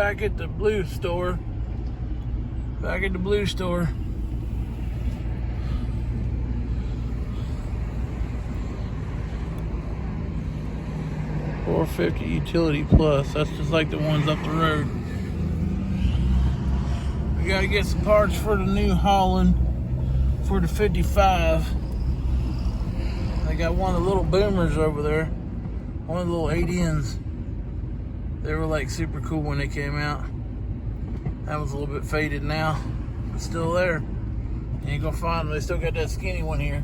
back at the blue store. Back at the blue store. $450 utility plus. That's just like the ones up the road. We gotta get some parts for the new Holland for the 55. They got one of the little boomers over there. One of the little 8Ns. They were like super cool when they came out. That was a little bit faded now, but still there. You ain't gonna find them. They still got that skinny one here.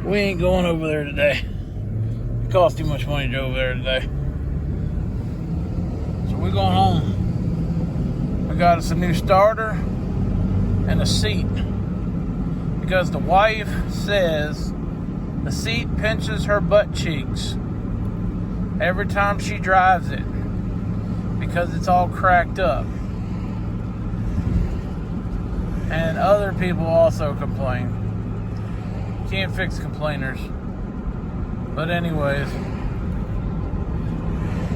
We ain't going over there today. It costs too much money to go over there today. So we're going home. We got us a new starter and a seat. Because the wife says the seat pinches her butt cheeks every time she drives it because it's all cracked up. And other people also complain. Can't fix complainers. But anyways,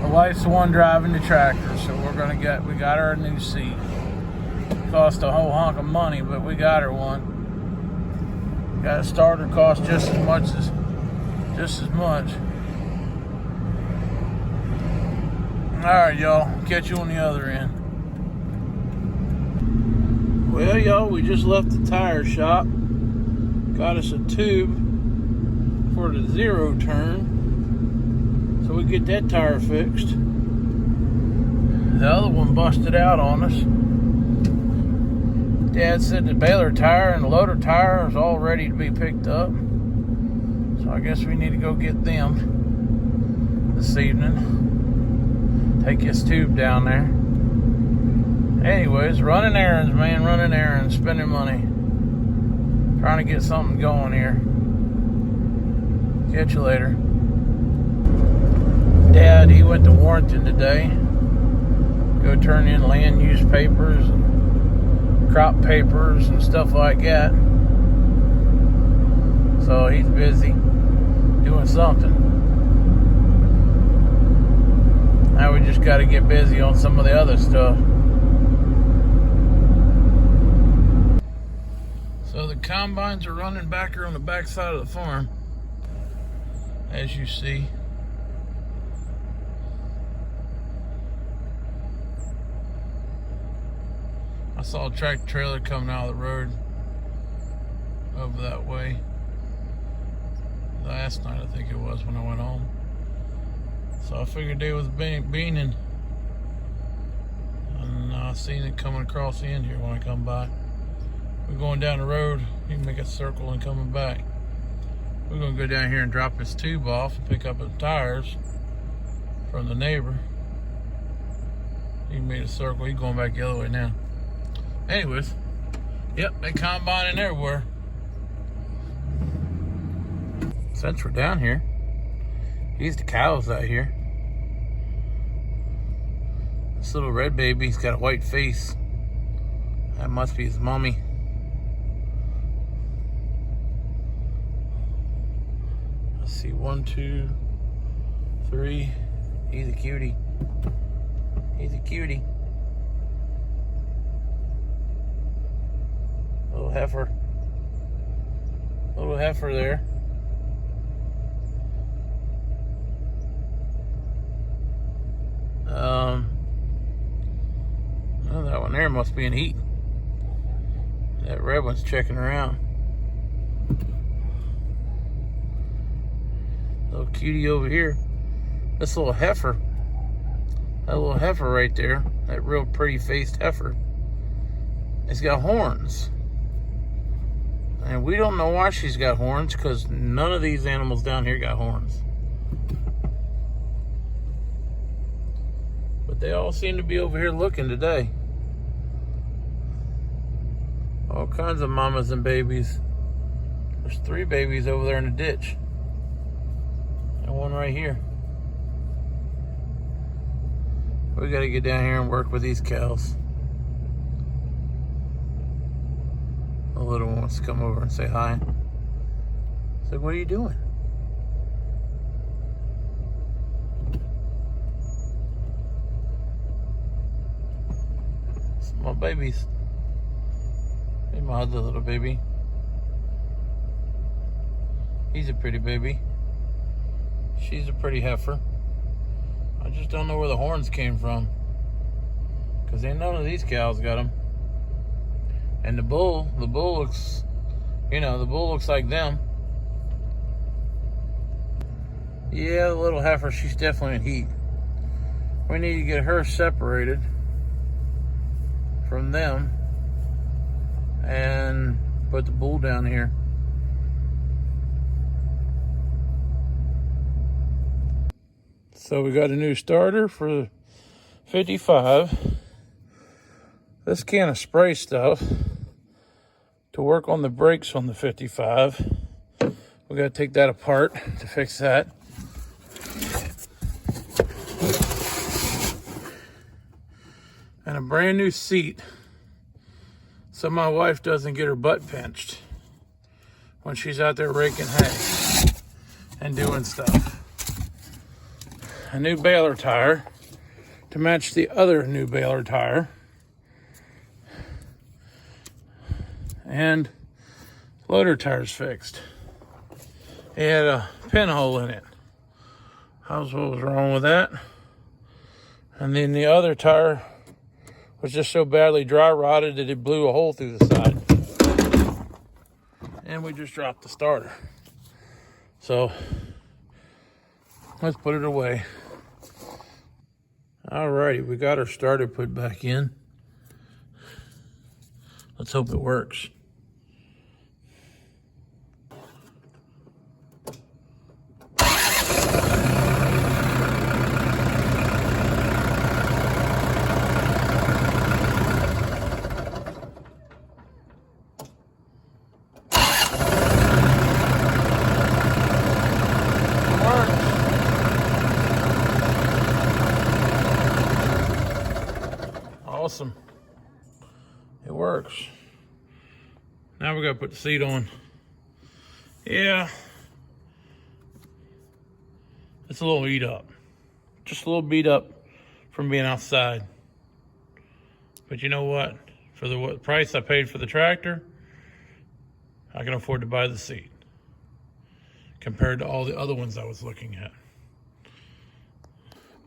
my wife's the one driving the tractor, so we got her a new seat. Cost a whole hunk of money, but we got her one. Got a starter cost just as much. Alright, y'all, catch you on the other end. Well, y'all, we just left the tire shop. Got us a tube for the 0 turn, so we get that tire fixed. The other one busted out on us. Dad said the baler tire and the loader tire is all ready to be picked up, so I guess we need to go get them this evening. Take this tube down there. Anyways, running errands, man, running errands, spending money. Trying to get something going here. Catch you later. Dad, he went to Warrenton today. Go turn in land use papers and crop papers and stuff like that. So he's busy doing something. Now we just got to get busy on some of the other stuff. So the combines are running back here on the back side of the farm, as you see. I saw a tractor trailer coming out of the road over that way last night, I think it was, when I went home. So I figured they was beaning, and I seen it coming across the end here when I come by. We're going down the road. You can make a circle and coming back. We're gonna go down here and drop this tube off and pick up the tires from the neighbor. He made a circle. He's going back the other way now. Anyways, yep, they combining everywhere. Since we're down here, these the cows out here. This little red baby's got a white face. That must be his mommy. Let's see, 1, 2, 3. He's a cutie. He's a cutie. Little heifer. Little heifer there. Well, that one there must be in heat. That red one's checking around. Little cutie over here. This little heifer. That little heifer right there. That real pretty faced heifer. It's got horns. And we don't know why she's got horns, because none of these animals down here got horns. But they all seem to be over here looking today. All kinds of mamas and babies. There's 3 babies over there in the ditch. And one right here. We gotta get down here and work with these cows. The little one wants to come over and say hi. It's like, what are you doing? my babies. Hey, my other little baby. He's a pretty baby. She's a pretty heifer. I just don't know where the horns came from, because ain't none of these cows got them. And the bull looks, you know, the bull looks like them. Yeah, the little heifer, she's definitely in heat. We need to get her separated from them and put the bull down here. So we got a new starter for 55. This can of spray stuff to work on the brakes on the 55. We got to take that apart to fix that. And a brand new seat so my wife doesn't get her butt pinched when she's out there raking hay and doing stuff. A new baler tire to match the other new baler tire. And loader tire's fixed. It had a pinhole in it. What was wrong with that? And then the other tire was just so badly dry rotted that it blew a hole through the side. And we just dropped the starter. So let's put it away. Alrighty, we got our starter put back in. Let's hope it works. Awesome. It works. Now we gotta put the seat on. Yeah. It's a little beat up. Just a little beat up from being outside. But you know what? For the price I paid for the tractor, I can afford to buy the seat compared to all the other ones I was looking at.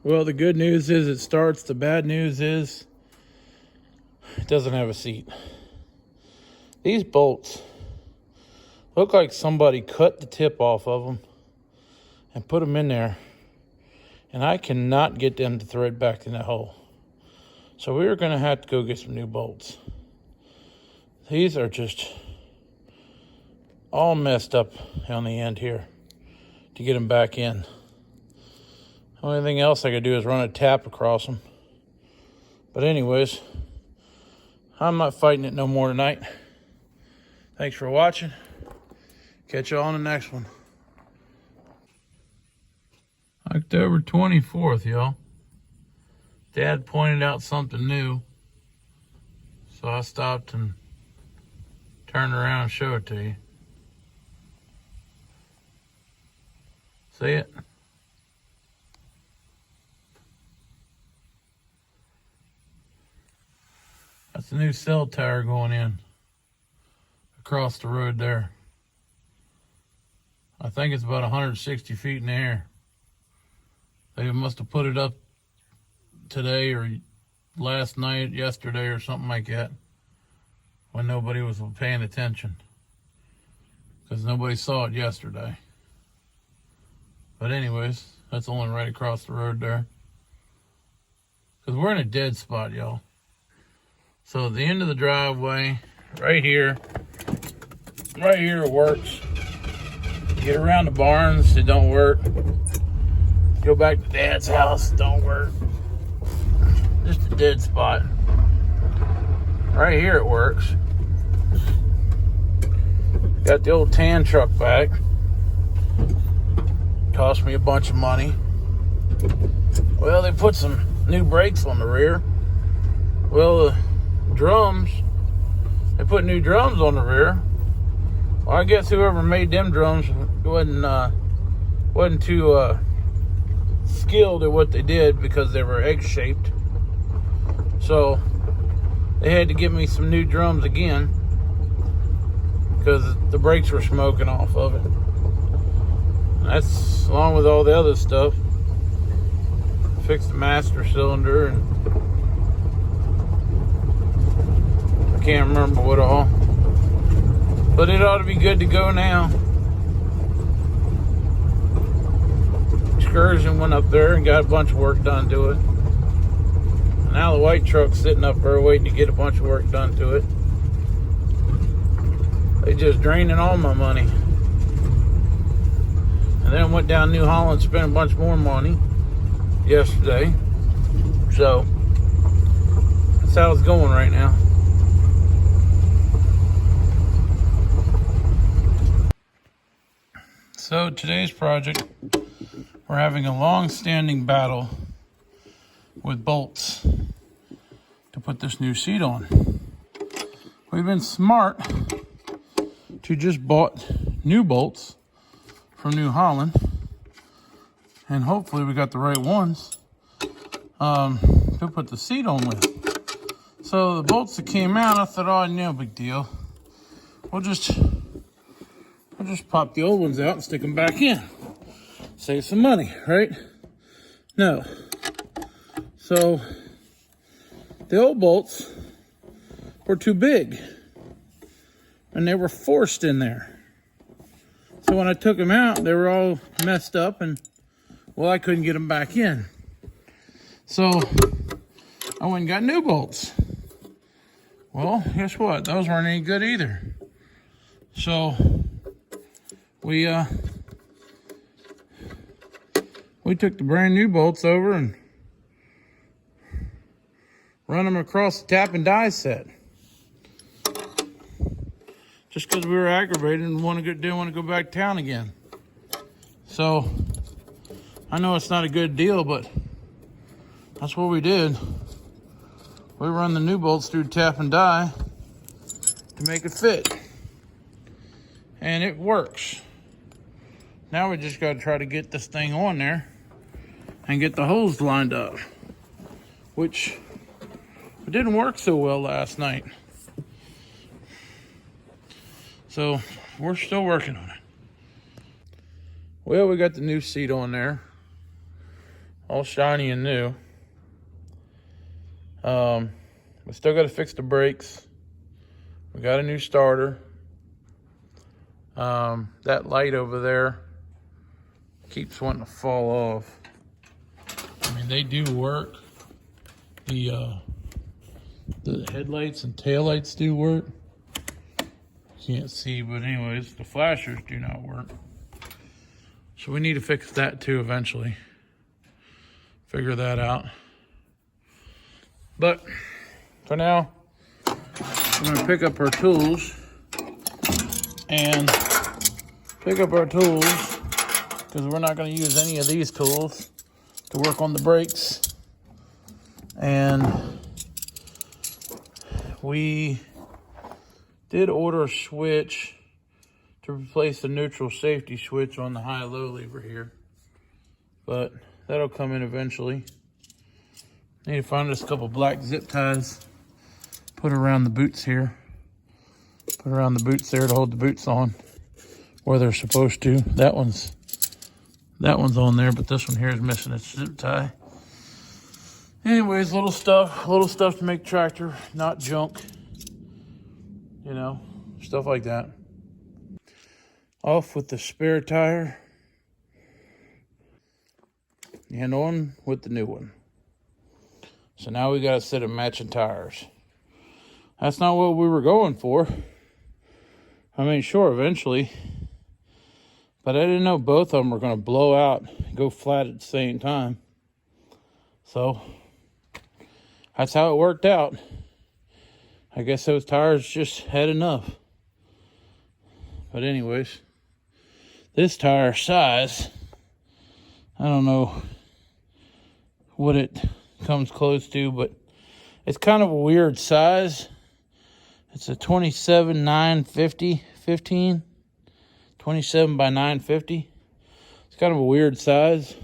Well, the good news is it starts. The bad news is it doesn't have a seat. These bolts look like somebody cut the tip off of them and put them in there, and I cannot get them to thread back in that hole. So we are going to have to go get some new bolts. These are just all messed up on the end here to get them back in. The only thing else I could do is run a tap across them. But anyways, I'm not fighting it no more tonight. Thanks for watching. Catch you all on the next one. October 24th, y'all. Dad pointed out something new, so I stopped and turned around and showed it to you. See it? That's a new cell tower going in across the road there. I think it's about 160 feet in the air. They must have put it up today or last night, yesterday or something like that, when nobody was paying attention, because nobody saw it yesterday. But anyways, that's only right across the road there, because we're in a dead spot, y'all. So the end of the driveway, right here it works. You get around the barns, it don't work. Go back to Dad's house, it don't work. Just a dead spot. Right here it works. Got the old tan truck back. Cost me a bunch of money. Well, they put some new brakes on the rear. Well, drums, they put new drums on the rear. Well, I guess whoever made them drums wasn't too skilled at what they did, because they were egg shaped. So they had to give me some new drums again because the brakes were smoking off of it. That's along with all the other stuff. Fixed the master cylinder and I can't remember what all. But it ought to be good to go now. Excursion went up there and got a bunch of work done to it. Now the white truck's sitting up there waiting to get a bunch of work done to it. They just draining all my money. And then went down New Holland, spent a bunch more money yesterday. So that's how it's going right now. So today's project, we're having a long-standing battle with bolts to put this new seat on. We've been smart to just bought new bolts from New Holland, and hopefully we got the right ones to put the seat on with. So the bolts that came out, I thought, oh, no big deal. We'll just pop the old ones out and stick them back in. Save some money, right? No. So the old bolts were too big and they were forced in there. So when I took them out, they were all messed up and, well, I couldn't get them back in. So I went and got new bolts. Well, guess what? Those weren't any good either. So we took the brand new bolts over and run them across the tap and die set. Just because we were aggravated and didn't want to go back to town again. So I know it's not a good deal, but that's what we did. We run the new bolts through tap and die to make it fit. And it works. Now we just got to try to get this thing on there and get the holes lined up, which it didn't work so well last night. So we're still working on it. Well, we got the new seat on there, all shiny and new. We still got to fix the brakes. We got a new starter. That light over there keeps wanting to fall off. I mean, they do work. The headlights and taillights do work. Can't see, but anyways, the flashers do not work. So we need to fix that too eventually. Figure that out. But for now, I'm gonna pick up our tools because we're not gonna use any of these tools to work on the brakes. And we did order a switch to replace the neutral safety switch on the high-low lever here, but that'll come in eventually. Need to find us a couple black zip ties, put around the boots here, put around the boots there to hold the boots on where they're supposed to. That one's on there, but this one here is missing its zip tie. Anyways, little stuff to make tractor not junk. You know, stuff like that. Off with the spare tire and on with the new one. So now we got a set of matching tires. That's not what we were going for. I mean, sure, eventually. But I didn't know both of them were going to blow out and go flat at the same time. So that's how it worked out. I guess those tires just had enough. But anyways, this tire size, I don't know what it comes close to, but it's kind of a weird size. It's a 27 by 950. It's kind of a weird size.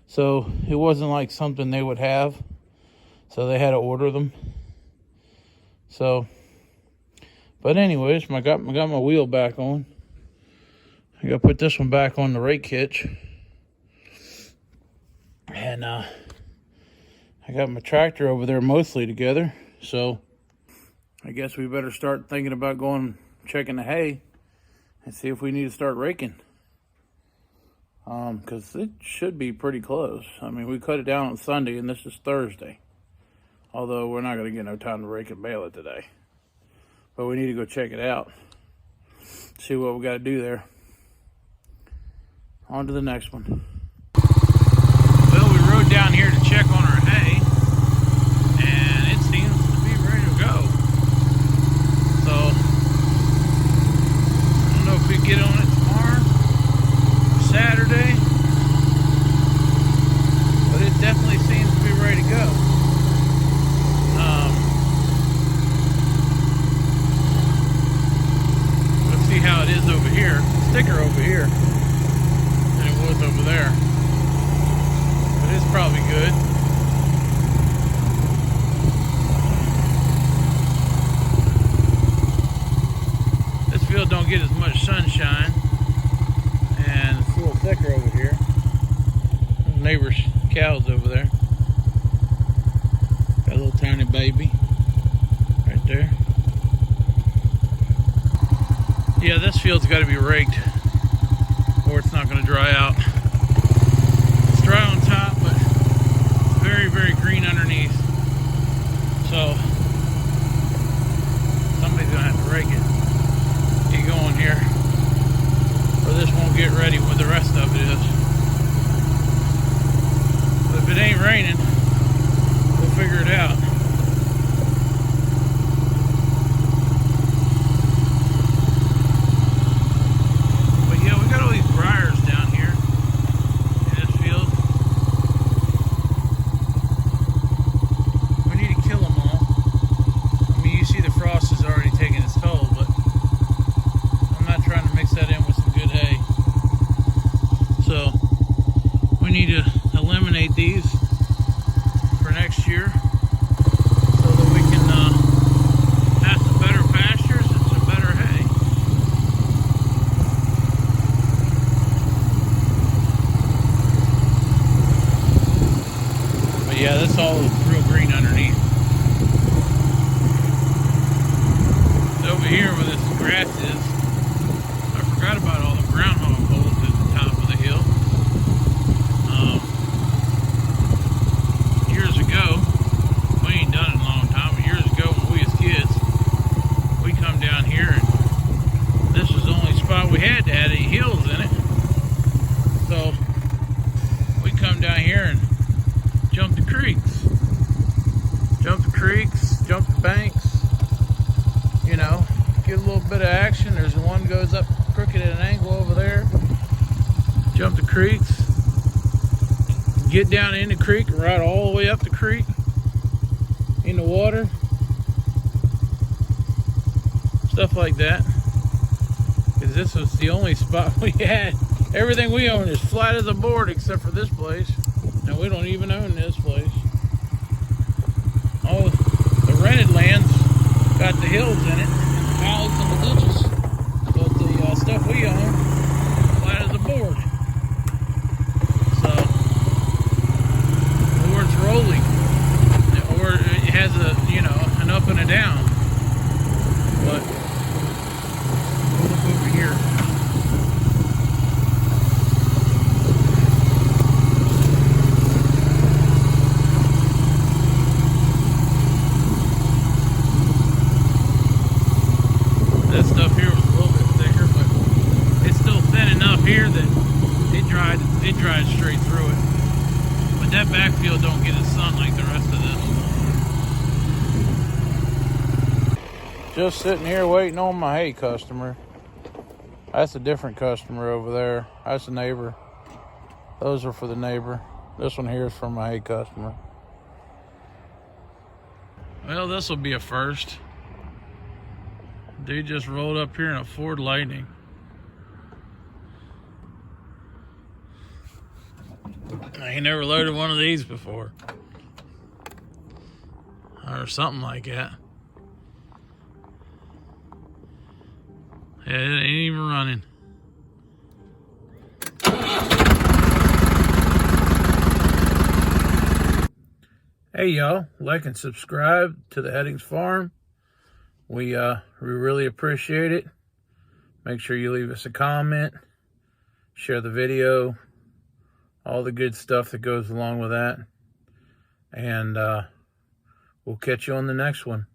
So it wasn't like something they would have. So they had to order them. So, but anyways, I got my wheel back on. I got to put this one back on the rake hitch. And I got my tractor over there mostly together. So I guess we better start thinking about going checking the hay and see if we need to start raking. Because it should be pretty close. I mean, we cut it down on Sunday and this is Thursday. Although we're not going to get no time to rake and bale it today. But we need to go check it out. See what we got to do there. On to the next one. Well, we rode down here to check on our hay. And it seems to be ready to go. So, I don't know if we get on it tomorrow or Saturday. But it definitely seems to be ready to go. Let's see how it is over here. Thicker over here than it was over there. But it's probably good. This field don't get as much sunshine, and it's a little thicker over here. Neighbor's cows over there. Got a little tiny baby right there. Yeah, this field's got to be raked or it's not going to dry out. It's dry on top, but it's very, very green underneath. So somebody's going to have to rake it. Get going here, or this won't get ready when the rest of it is. But if it ain't raining, we'll figure it out. But yeah, we got all these briars down here in this field. We need to kill them all. I mean, you see the frost is already taking its toll, but I'm not trying to mix that in with some good hay. So we need to eliminate these for next year so that we can have some better pastures and some better hay. But yeah, that's all real green underneath. Over here where this grass is, I forgot about all the groundhog holes at the top of the hill. Years ago, we ain't done it in a long time, but years ago when we was kids, we come down here and this was the only spot we had that had any hills in it. So we come down here and jump the creeks. Jump the creeks, jump the banks, you know, get a little bit of action. There's one goes up crooked at an angle over there. Jump the creeks. Get down in the creek and ride all the way up the creek in the water. Stuff like that. Because this was the only spot we had. Everything we own is flat as a board except for this place. And we don't even own this place. All the rented lands got the hills in it, and the valleys and the ditches. But the stuff we own, flat as a board. So, or it's rolling, or it has a, you know, an up and a down. But we'll look over here. That stuff here was a little bit thicker, but it's still thin enough here that it dried straight through it. But that backfield don't get the sun like the rest of this. Just sitting here waiting on my hay customer. That's a different customer over there. That's a neighbor. Those are for the neighbor. This one here is for my hay customer. Well, this will be a first. Dude just rolled up here in a Ford Lightning. I ain't never loaded one of these before. Or something like that. Yeah, it ain't even running. Hey y'all, like and subscribe to the Headings Farm. We really appreciate it. Make sure you leave us a comment, share the video, all the good stuff that goes along with that. And we'll catch you on the next one.